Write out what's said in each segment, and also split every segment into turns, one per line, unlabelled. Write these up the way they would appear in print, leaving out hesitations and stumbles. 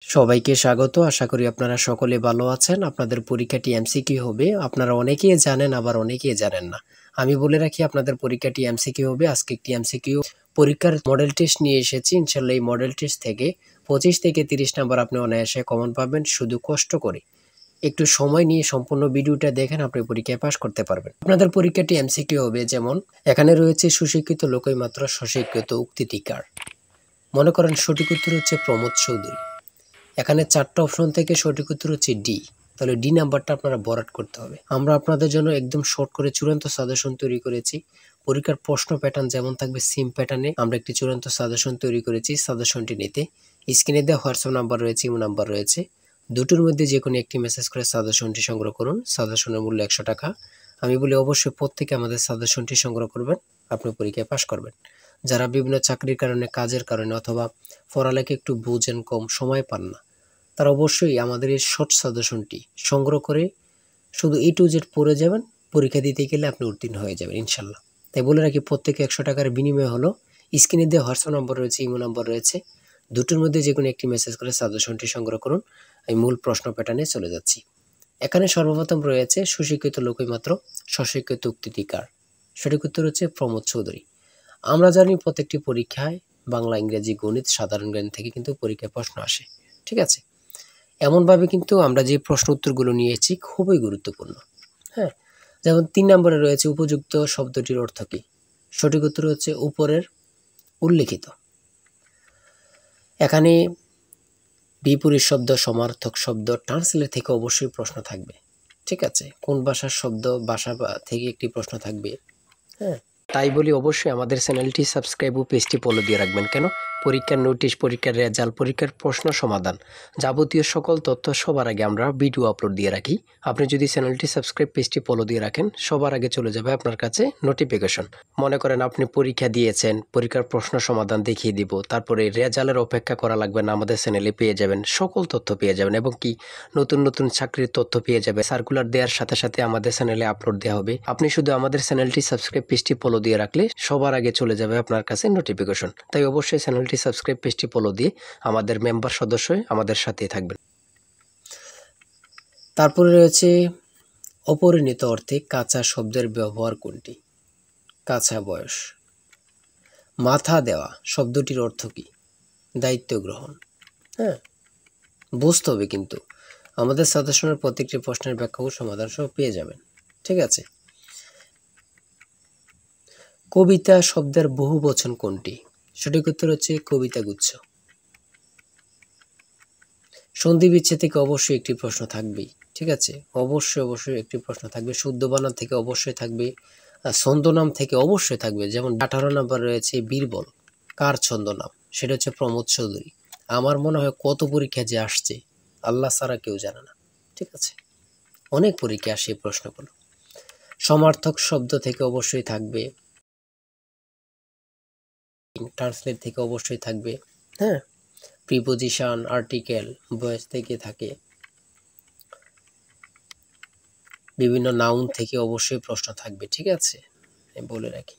সবাইকে স্বাগত। আশা করি আপনারা সকলে ভালো আছেন। আপনাদের পরীক্ষাটি এমসিকিউ হবে। আপনারা অনেকেই জানেন, আবার অনেকেই জানেন না। আমি বলে রাখি আপনাদের পরীক্ষাটি এমসিকিউ হবে। আজকে একটি এমসিকিউ পরীক্ষার মডেল টেস্ট নিয়ে এসেছি। ইনশাআল্লাহ এই মডেল টেস্ট থেকে 25 থেকে 30 নাম্বার আপনি অনায়াসে কমন পাবেন। শুধু কষ্ট করে একটু সময় নিয়ে সম্পূর্ণ ভিডিওটা দেখেন, আপনি পরীক্ষায় পাস করতে পারবেন। আপনাদের পরীক্ষাটি এমসিকিউ হবে, যেমন এখানে রয়েছে সুশিক্ষিত লোকই মাত্র স্বশিক্ষিত উক্তিটিকার। মনে করেন সঠিক উত্তর হচ্ছে প্রমোদ চৌধুরী। এখানে 4টা অপশন থেকে সঠিক উত্তর হচ্ছে ডি। তাহলে ডি নাম্বারটা আপনারা ভরাট করতে হবে। আমরা আপনাদের জন্য একদম শর্ট করে চূড়ান্ত সাজেশন তৈরি করেছি। পরীক্ষার প্রশ্ন প্যাটার্ন যেমন থাকবে সেম প্যাটার্নে আমরা একটি চূড়ান্ত সাজেশন তৈরি করেছি। সাজেশনটি নিতে স্ক্রিনে দেওয়া হোয়াটসঅ্যাপ নাম্বার রয়েছে, ইমো নাম্বার রয়েছে। দুটোর মধ্যে যে কোনো একটি মেসেজ করে সাজেশনটি সংগ্রহ করুন। সাজেশনের মূল্য 100 টাকা। আমি বলি অবশ্যই প্রত্যেকে আমাদের সাজেশনটি সংগ্রহ করবেন, আপনি পরীক্ষায় পাস করবেন। যারা বিভিন্ন চাকরির কারণে, কাজের কারণে অথবা পড়ালেখা একটু বুঝেন, কম সময় পান না, তারা অবশ্যই আমাদের এই শর্ট সাজেশনটি সংগ্রহ করে শুধু A to Z পড়ে যাবেন। পরীক্ষা দিতে গেলে আপনি উত্তীর্ণ হয়ে যাবেন ইনশাল্লাহ। তাই বলে রাখি প্রত্যেকে 100 টাকার বিনিময় হলো। স্ক্রিনে দেওয়া হোয়াটসঅ্যাপ নম্বর রয়েছে, ইমো নাম্বার রয়েছে। দুটোর মধ্যে যে কোনো একটি মেসেজ করে সাজেশনটি সংগ্রহ করুন। আমি মূল প্রশ্ন প্যাটার্নে চলে যাচ্ছি। এখানে সর্বপ্রথম রয়েছে সুশিক্ষিত লোকই মাত্র স্বশিক্ষিত উক্তিটিকার। সঠিক উত্তর হচ্ছে প্রমোদ চৌধুরী। আমরা জানি প্রত্যেকটি পরীক্ষায় বাংলা, ইংরেজি, গণিত, সাধারণ জ্ঞান থেকে কিন্তু পরীক্ষায় প্রশ্ন আসে। ঠিক আছে, এমনভাবে কিন্তু আমরা যে প্রশ্ন উত্তরগুলো নিয়েছি খুবই গুরুত্বপূর্ণ। হ্যাঁ, যেমন 3 নম্বরে রয়েছে উপযুক্ত শব্দটির অর্থ কী। সঠিক উত্তর হচ্ছে উপরের উল্লেখিত। এখানে বিপরীত শব্দ, সমার্থক শব্দ, ট্রান্সলেট থেকে অবশ্যই প্রশ্ন থাকবে। ঠিক আছে, কোন ভাষার শব্দ, ভাষা থেকে একটি প্রশ্ন থাকবে। হ্যাঁ, তাই বলি অবশ্যই আমাদের চ্যানেলটি সাবস্ক্রাইব ও পেজটি ফলো দিয়ে রাখবেন। কেন? পরীক্ষার নোটিশ, পরীক্ষার রেজাল্ট, পরীক্ষার প্রশ্ন সমাধান, যাবতীয় সকল তথ্য সবার আগে আমরা ভিডিও আপলোড দিয়ে রাখি। আপনি যদি চ্যানেলটি সাবস্ক্রাইব, পেজটি ফলো দিয়ে রাখেন, সবার আগে চলে যাবে আপনার কাছে নোটিফিকেশন। মনে করেন আপনি পরীক্ষা দিয়েছেন, পরীক্ষার প্রশ্ন সমাধান দেখিয়ে দিব, তারপরে রেজাল্টের অপেক্ষা করা লাগবে না, আমাদের চ্যানেলে পেয়ে যাবেন, সকল তথ্য পেয়ে যাবেন। এবং কি নতুন নতুন চাকরির তথ্য পেয়ে যাবে। সার্কুলার দেওয়ার সাথে সাথে আমাদের চ্যানেলে আপলোড দেওয়া হবে। আপনি শুধু আমাদের চ্যানেলটি সাবস্ক্রাইব, পেজটি ফলো দিয়ে রাখলে সবার আগে চলে যাবে আপনার কাছে নোটিফিকেশন। তাই অবশ্যই চ্যানেলটি সাবস্ক্রাইব, পেজটি ফলো দিয়ে আমাদের মেম্বার সদস্য হয়ে আমাদের সাথেই থাকবেন। তারপরে রয়েছে অপরিণত অর্থে কাঁচা শব্দের ব্যবহার কোনটি? কাঁচা বয়স। মাথা দেওয়া শব্দটির অর্থ কী? দায়িত্ব গ্রহণ। হ্যাঁ, বুঝতে হবে কিন্তু আমাদের সাজেশনের প্রত্যেকটি প্রশ্নের ব্যাখ্যা ও সমাধান সহ পেয়ে যাবেন। ঠিক আছে, কবিতা শব্দের বহু বচন কোনটি? সঠিক উত্তর হচ্ছে কবিতা গুচ্ছ। সন্ধি বিচ্ছেদ থেকে অবশ্যই একটি প্রশ্ন থাকবেই। ঠিক আছে, অবশ্যই একটি প্রশ্ন থাকবে। শুদ্ধ বানান থেকে অবশ্যই থাকবে। ছন্দনাম থেকে অবশ্যই থাকবে। যেমন 18 নম্বর রয়েছে বীরবল, কার ছন্দনাম? সেটা হচ্ছে প্রমোদ চৌধুরী। আমার মনে হয় কত পরীক্ষা যে আসছে আল্লাহ ছাড়া কেউ জানে না। ঠিক আছে, অনেক পরীক্ষা আসে এই প্রশ্নগুলো। সমার্থক শব্দ থেকে অবশ্যই থাকবে। ট্রান্সলেট থেকে অবশ্যই থাকবে। হ্যাঁ, প্রিপোজিশন, আর্টিকেল, ভয়েস থেকে থাকে। বিভিন্ন নাউন থেকে অবশ্যই প্রশ্ন থাকবে। ঠিক আছে, আমি বলে রাখি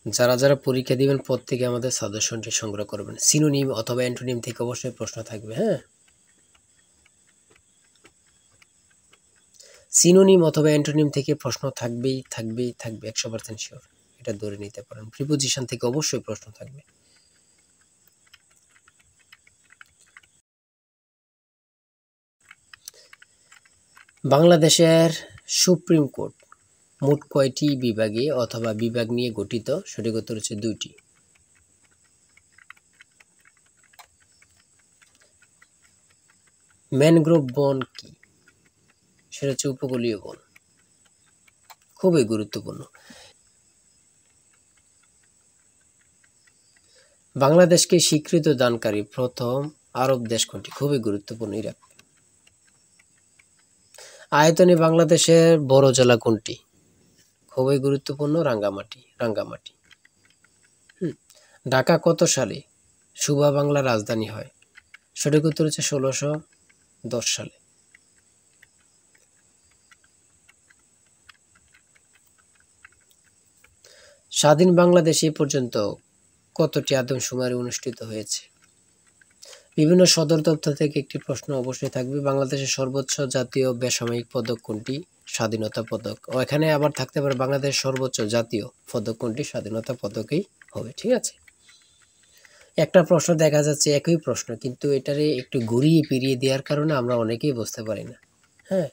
যারা যারা পরীক্ষা দিবেন প্রত্যেকে আমাদের সাজেশনটি সংগ্রহ করবেন। সিনোনিম অথবা অ্যান্টোনিম থেকে অবশ্যই প্রশ্ন থাকবে। হ্যাঁ, সিনোনিম অথবা অ্যান্টোনিম থেকে প্রশ্ন থাকবে 100% শিওর, এটা ধরে নিতে পারেন। প্রিপোজিশন থেকে অবশ্যই প্রশ্ন থাকবে। বাংলাদেশের সুপ্রিম কোর্ট মোট কয়টি বিভাগে অথবা বিভাগ নিয়ে গঠিত? সঠিক উত্তর হচ্ছে 2টি। ম্যানগ্রোভ বন কি? সেটা হচ্ছে উপকূলীয় বন। খুবই গুরুত্বপূর্ণ। বাংলাদেশকে স্বীকৃতি দানকারী প্রথম আরব দেশ কোনটি? খুবই গুরুত্বপূর্ণ, ইরাক। আয়তনে বাংলাদেশের বড় জেলা কোনটি? খুবই গুরুত্বপূর্ণ, রাঙ্গামাটি। ঢাকা কত সালে সুবা বাংলার রাজধানী হয়? সঠিক উত্তর হচ্ছে 1610 সালে। স্বাধীন বাংলাদেশ এ পর্যন্ত কতটি আদমশুমারি অনুষ্ঠিত হয়েছে? বিভিন্ন সদর দপ্তর থেকে একটি প্রশ্ন অবশ্যই থাকবে। বাংলাদেশের সর্বোচ্চ জাতীয় বেসামরিক পদক কোনটি? স্বাধীনতা পদক। ও এখানে আবার থাকতে পারে বাংলাদেশের সর্বোচ্চ জাতীয় পদক কোনটি? স্বাধীনতা পদকই হবে। ঠিক আছে, একটা প্রশ্ন দেখা যাচ্ছে একই প্রশ্ন, কিন্তু এটারে একটু ঘুরিয়ে ফিরিয়ে দেওয়ার কারণে আমরা অনেকেই বুঝতে পারি না। হ্যাঁ,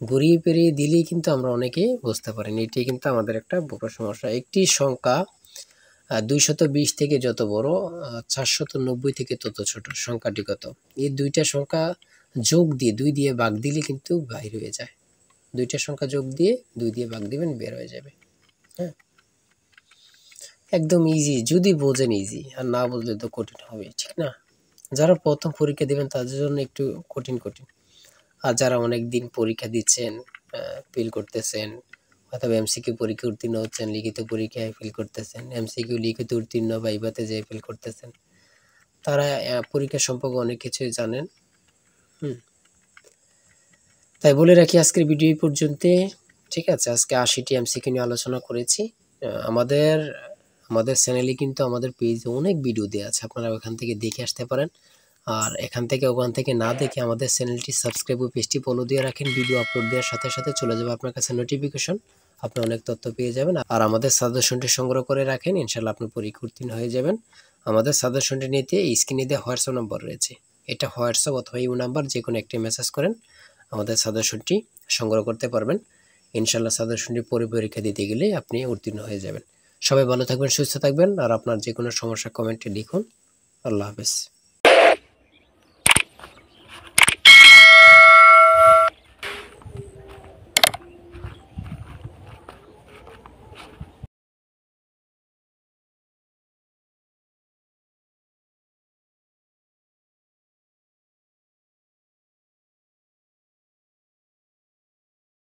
ঘুরিয়ে ফিরিয়ে দিলেই কিন্তু আমরা অনেকেই বুঝতে পারি না। এটি কিন্তু আমাদের একটা বড় সমস্যা। একটি সংখ্যা 220 থেকে যত বড়, 490 থেকে তত ছোট, সংখ্যাটি কত? এই দুইটা সংখ্যা যোগ দিয়ে 2 দিয়ে ভাগ দিলে কিন্তু বাইর হয়ে যায়। দুইটা সংখ্যা যোগ দিয়ে 2 দিয়ে ভাগ দিবেন, বের হয়ে যাবে। হ্যাঁ, একদম ইজি, যদি বোঝেন ইজি, আর না বুঝলে তো কঠিন হবে, ঠিক না? যারা প্রথম পরীক্ষা দিবেন তাদের জন্য একটু কঠিন কঠিন, আর যারা অনেক দিন পরীক্ষা দিচ্ছেন, ফেল করতেছেন, অথবা এমসিকিউ পরীক্ষা উত্তীর্ণ হচ্ছেন, লিখিত পরীক্ষায় ফেল করতেছেন, এমসিকিউ লিখিত উত্তীর্ণ বা ভাইভাতে যেয়ে ফেল করতেছেন, তারা পরীক্ষা সম্পর্কে অনেক কিছুই জানেন। তাই বলে রাখি আজকের ভিডিও এই পর্যন্ত। ঠিক আছে, আজকে 80টি এমসিকিউ নিয়ে আলোচনা করেছি। আমাদের আমাদের চ্যানেলে কিন্তু আমাদের পেজে অনেক ভিডিও দেওয়া আছে, আপনারা ওখান থেকে দেখে আসতে পারেন। আর এখান থেকে ওখান থেকে না দেখে আমাদের চ্যানেলটি সাবস্ক্রাইব ও পেজটি ফলো দিয়ে রাখেন। ভিডিও আপলোড দেওয়ার সাথে সাথে চলে যাবে আপনার কাছে নোটিফিকেশন, আপনি অনেক তথ্য পেয়ে যাবেন। আর আমাদের সাজেশনটি সংগ্রহ করে রাখেন, ইনশাল্লাহ আপনি পরীক্ষা উত্তীর্ণ হয়ে যাবেন। আমাদের সাজেশনটি নিতে স্ক্রিনে দেওয়া হোয়াটসঅ্যাপ নম্বর রয়েছে, এটা হোয়াটসঅ্যাপ অথবা ইউ নাম্বার যে কোনো একটি মেসেজ করেন, আমাদের সাজেশনটি সংগ্রহ করতে পারবেন। ইনশাল্লাহ সাজেশনটি পরীক্ষা দিতে গেলে আপনি উত্তীর্ণ হয়ে যাবেন। সবাই ভালো থাকবেন, সুস্থ থাকবেন, আর আপনার যে কোনো সমস্যা কমেন্টে লিখুন। আল্লাহ হাফেজ।